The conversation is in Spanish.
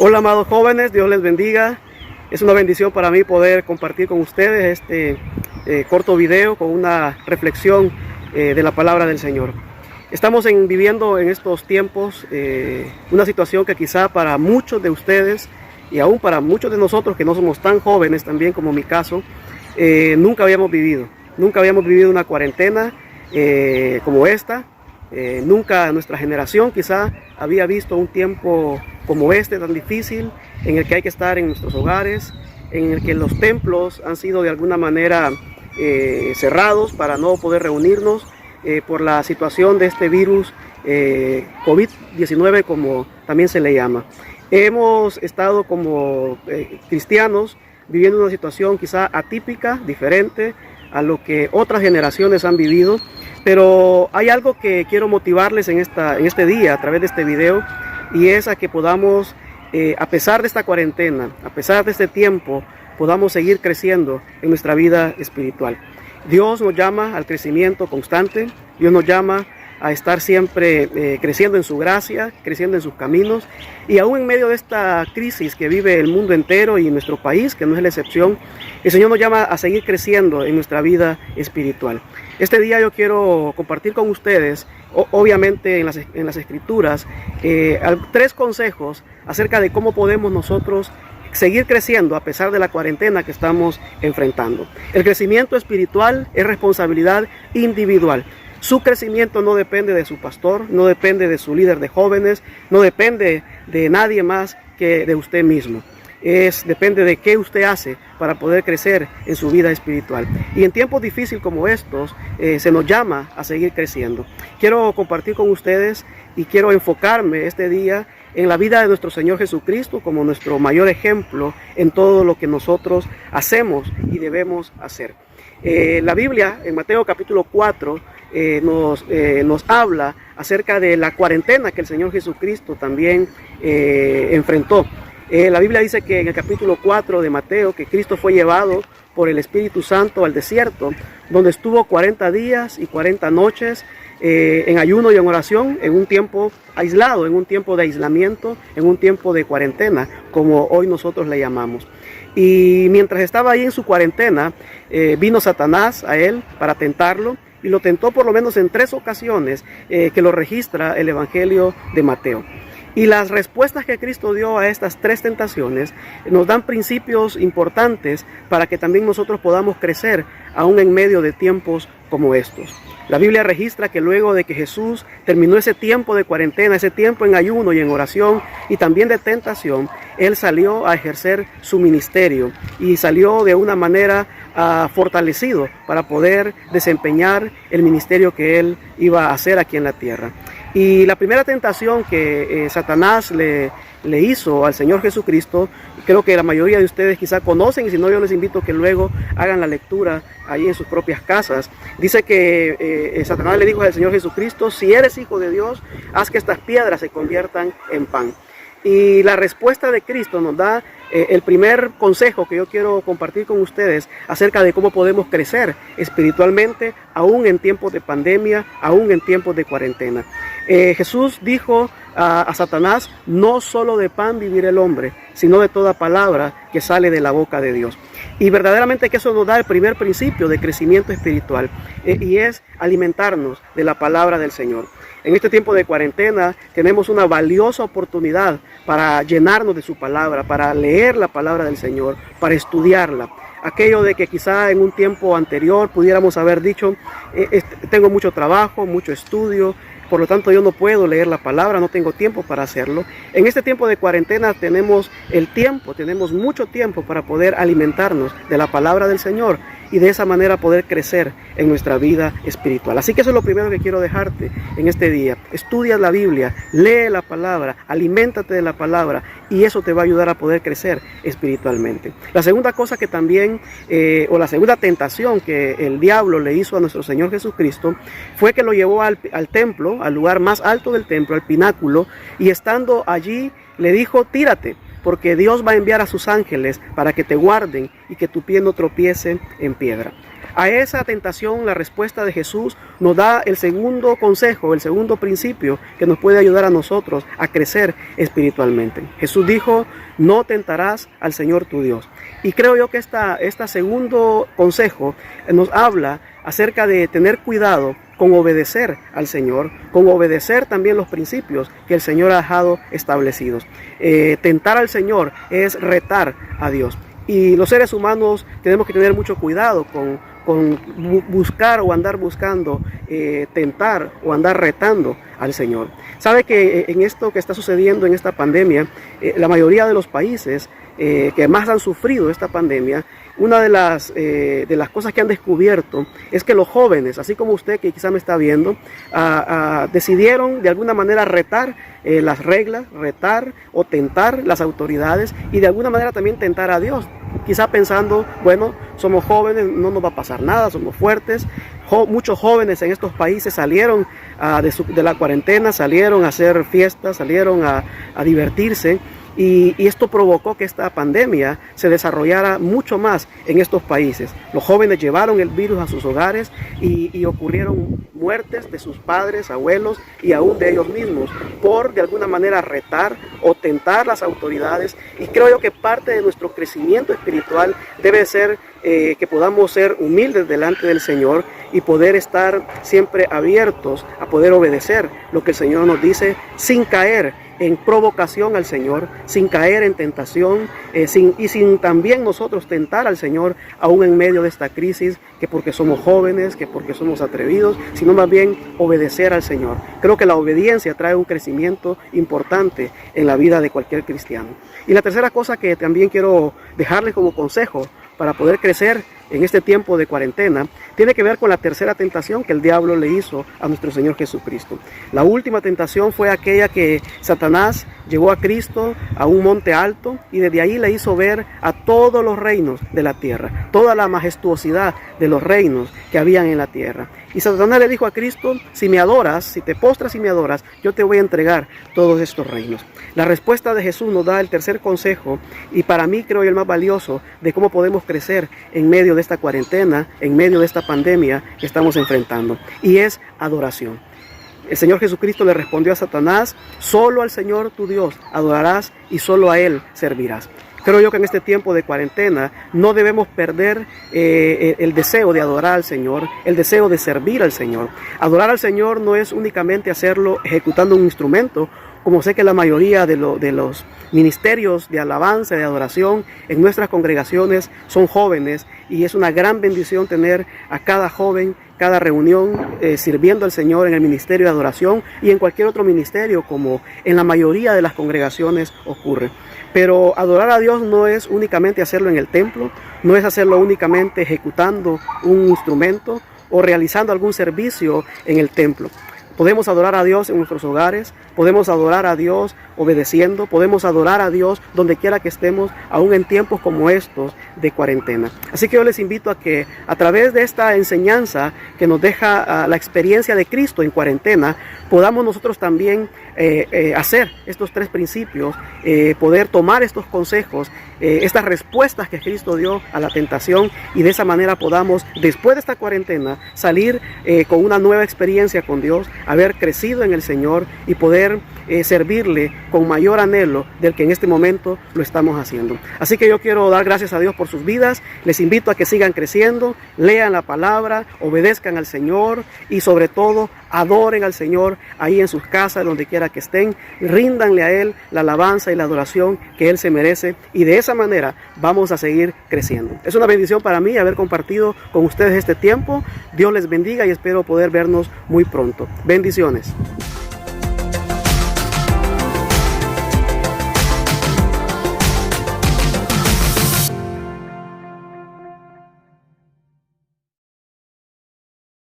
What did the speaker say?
Hola amados jóvenes, Dios les bendiga. Es una bendición para mí poder compartir con ustedes este corto video con una reflexión de la palabra del Señor. Estamos viviendo en estos tiempos una situación que quizá para muchos de ustedes y aún para muchos de nosotros que no somos tan jóvenes también como mi caso, nunca habíamos vivido. Nunca habíamos vivido una cuarentena como esta. Nunca nuestra generación quizá había visto un tiempo como este tan difícil, en el que hay que estar en nuestros hogares, en el que los templos han sido de alguna manera cerrados para no poder reunirnos por la situación de este virus COVID-19, como también se le llama. Hemos estado como cristianos viviendo una situación quizá atípica, diferente a lo que otras generaciones han vivido, pero hay algo que quiero motivarles en este día a través de este video, y es a que podamos, a pesar de esta cuarentena, a pesar de este tiempo, podamos seguir creciendo en nuestra vida espiritual. Dios nos llama al crecimiento constante, Dios nos llama a estar siempre creciendo en su gracia, creciendo en sus caminos, y aún en medio de esta crisis que vive el mundo entero y nuestro país, que no es la excepción, el Señor nos llama a seguir creciendo en nuestra vida espiritual. Este día yo quiero compartir con ustedes, obviamente en las Escrituras, 3 consejos acerca de cómo podemos nosotros seguir creciendo a pesar de la cuarentena que estamos enfrentando. El crecimiento espiritual es responsabilidad individual. Su crecimiento no depende de su pastor, no depende de su líder de jóvenes, no depende de nadie más que de usted mismo. Depende de qué usted hace para poder crecer en su vida espiritual. Y en tiempos difíciles como estos, se nos llama a seguir creciendo. Quiero compartir con ustedes y quiero enfocarme este día en la vida de nuestro Señor Jesucristo como nuestro mayor ejemplo en todo lo que nosotros hacemos y debemos hacer. La Biblia, en Mateo capítulo 4, nos habla acerca de la cuarentena que el Señor Jesucristo también enfrentó. La Biblia dice que en el capítulo 4 de Mateo, que Cristo fue llevado por el Espíritu Santo al desierto, donde estuvo 40 días y 40 noches en ayuno y en oración, en un tiempo aislado, en un tiempo de aislamiento, en un tiempo de cuarentena, como hoy nosotros le llamamos. Y mientras estaba ahí en su cuarentena, vino Satanás a él para tentarlo, y lo tentó por lo menos en 3 ocasiones que lo registra el Evangelio de Mateo. Y las respuestas que Cristo dio a estas 3 tentaciones nos dan principios importantes para que también nosotros podamos crecer aún en medio de tiempos como estos. La Biblia registra que luego de que Jesús terminó ese tiempo de cuarentena, ese tiempo en ayuno y en oración y también de tentación, Él salió a ejercer su ministerio y salió de una manera fortalecido para poder desempeñar el ministerio que Él iba a hacer aquí en la tierra. Y la primera tentación que Satanás le hizo al Señor Jesucristo, creo que la mayoría de ustedes quizá conocen, y si no, yo les invito a que luego hagan la lectura ahí en sus propias casas. Dice que Satanás le dijo al Señor Jesucristo: si eres hijo de Dios, haz que estas piedras se conviertan en pan. Y la respuesta de Cristo nos da el primer consejo que yo quiero compartir con ustedes acerca de cómo podemos crecer espiritualmente aún en tiempos de pandemia, aún en tiempos de cuarentena. Jesús dijo a Satanás: no solo de pan vivirá el hombre, sino de toda palabra que sale de la boca de Dios. Y verdaderamente que eso nos da el primer principio de crecimiento espiritual, y es alimentarnos de la palabra del Señor. En este tiempo de cuarentena tenemos una valiosa oportunidad para llenarnos de su palabra, para leer la palabra del Señor, para estudiarla. Aquello de que quizá en un tiempo anterior pudiéramos haber dicho: tengo mucho trabajo, mucho estudio, por lo tanto yo no puedo leer la palabra, no tengo tiempo para hacerlo. En este tiempo de cuarentena tenemos el tiempo, tenemos mucho tiempo para poder alimentarnos de la palabra del Señor y de esa manera poder crecer en nuestra vida espiritual. Así que eso es lo primero que quiero dejarte en este día. Estudia la Biblia, lee la palabra, aliméntate de la palabra, y eso te va a ayudar a poder crecer espiritualmente. La segunda cosa que también, o la segunda tentación que el diablo le hizo a nuestro Señor Jesucristo, fue que lo llevó al templo, al lugar más alto del templo, al pináculo, y estando allí le dijo: tírate, porque Dios va a enviar a sus ángeles para que te guarden y que tu pie no tropiece en piedra. A esa tentación, la respuesta de Jesús nos da el segundo consejo, el segundo principio que nos puede ayudar a nosotros a crecer espiritualmente. Jesús dijo: no tentarás al Señor tu Dios. Y creo yo que este segundo consejo nos habla acerca de tener cuidado con obedecer al Señor, con obedecer también los principios que el Señor ha dejado establecidos. Tentar al Señor es retar a Dios. Y los seres humanos tenemos que tener mucho cuidado con buscar o andar buscando, tentar o andar retando al Señor. Sabe que en esto que está sucediendo en esta pandemia, la mayoría de los países que más han sufrido esta pandemia, una de las cosas que han descubierto es que los jóvenes, así como usted que quizá me está viendo, decidieron de alguna manera retar las reglas, retar o tentar las autoridades y de alguna manera también tentar a Dios. Quizá pensando, bueno, somos jóvenes, no nos va a pasar nada, somos fuertes. Muchos jóvenes en estos países salieron de la cuarentena, salieron a hacer fiestas, salieron a divertirse. Y esto provocó que esta pandemia se desarrollara mucho más en estos países. Los jóvenes llevaron el virus a sus hogares y ocurrieron muertes de sus padres, abuelos y aún de ellos mismos por de alguna manera retar o tentar las autoridades. Y creo yo que parte de nuestro crecimiento espiritual debe ser que podamos ser humildes delante del Señor y poder estar siempre abiertos a poder obedecer lo que el Señor nos dice sin caer en provocación al Señor, sin caer en tentación sin también nosotros tentar al Señor aún en medio de esta crisis, que porque somos jóvenes, que porque somos atrevidos, sino más bien obedecer al Señor. Creo que la obediencia trae un crecimiento importante en la vida de cualquier cristiano. Y la tercera cosa que también quiero dejarles como consejo para poder crecer en este tiempo de cuarentena, tiene que ver con la tercera tentación que el diablo le hizo a nuestro Señor Jesucristo. La última tentación fue aquella que Satanás llevó a Cristo a un monte alto y desde ahí le hizo ver a todos los reinos de la tierra, toda la majestuosidad de los reinos que habían en la tierra. Y Satanás le dijo a Cristo: si me adoras, si te postras y me adoras, yo te voy a entregar todos estos reinos. La respuesta de Jesús nos da el tercer consejo, y para mí creo yo el más valioso, de cómo podemos crecer en medio de esta cuarentena, en medio de esta pandemia que estamos enfrentando, y es adoración. El Señor Jesucristo le respondió a Satanás: solo al Señor tu Dios adorarás y solo a Él servirás. Creo yo que en este tiempo de cuarentena no debemos perder el deseo de adorar al Señor, el deseo de servir al Señor. Adorar al Señor no es únicamente hacerlo ejecutando un instrumento, como sé que la mayoría de los ministerios de alabanza, de adoración en nuestras congregaciones son jóvenes, y es una gran bendición tener a cada joven, cada reunión sirviendo al Señor en el ministerio de adoración y en cualquier otro ministerio, como en la mayoría de las congregaciones ocurre. Pero adorar a Dios no es únicamente hacerlo en el templo, no es hacerlo únicamente ejecutando un instrumento o realizando algún servicio en el templo. Podemos adorar a Dios en nuestros hogares, podemos adorar a Dios obedeciendo, podemos adorar a Dios donde quiera que estemos, aún en tiempos como estos de cuarentena. Así que yo les invito a que a través de esta enseñanza que nos deja la experiencia de Cristo en cuarentena, podamos nosotros también hacer estos tres principios, poder tomar estos consejos, estas respuestas que Cristo dio a la tentación, y de esa manera podamos, después de esta cuarentena, salir con una nueva experiencia con Dios, haber crecido en el Señor y poder servirle con mayor anhelo del que en este momento lo estamos haciendo. Así que yo quiero dar gracias a Dios por sus vidas. Les invito a que sigan creciendo, lean la palabra, obedezcan al Señor y sobre todo adoren al Señor ahí en sus casas, donde quiera que estén. Ríndanle a Él la alabanza y la adoración que Él se merece, y de esa manera vamos a seguir creciendo. Es una bendición para mí haber compartido con ustedes este tiempo. Dios les bendiga y espero poder vernos muy pronto. Bendiciones.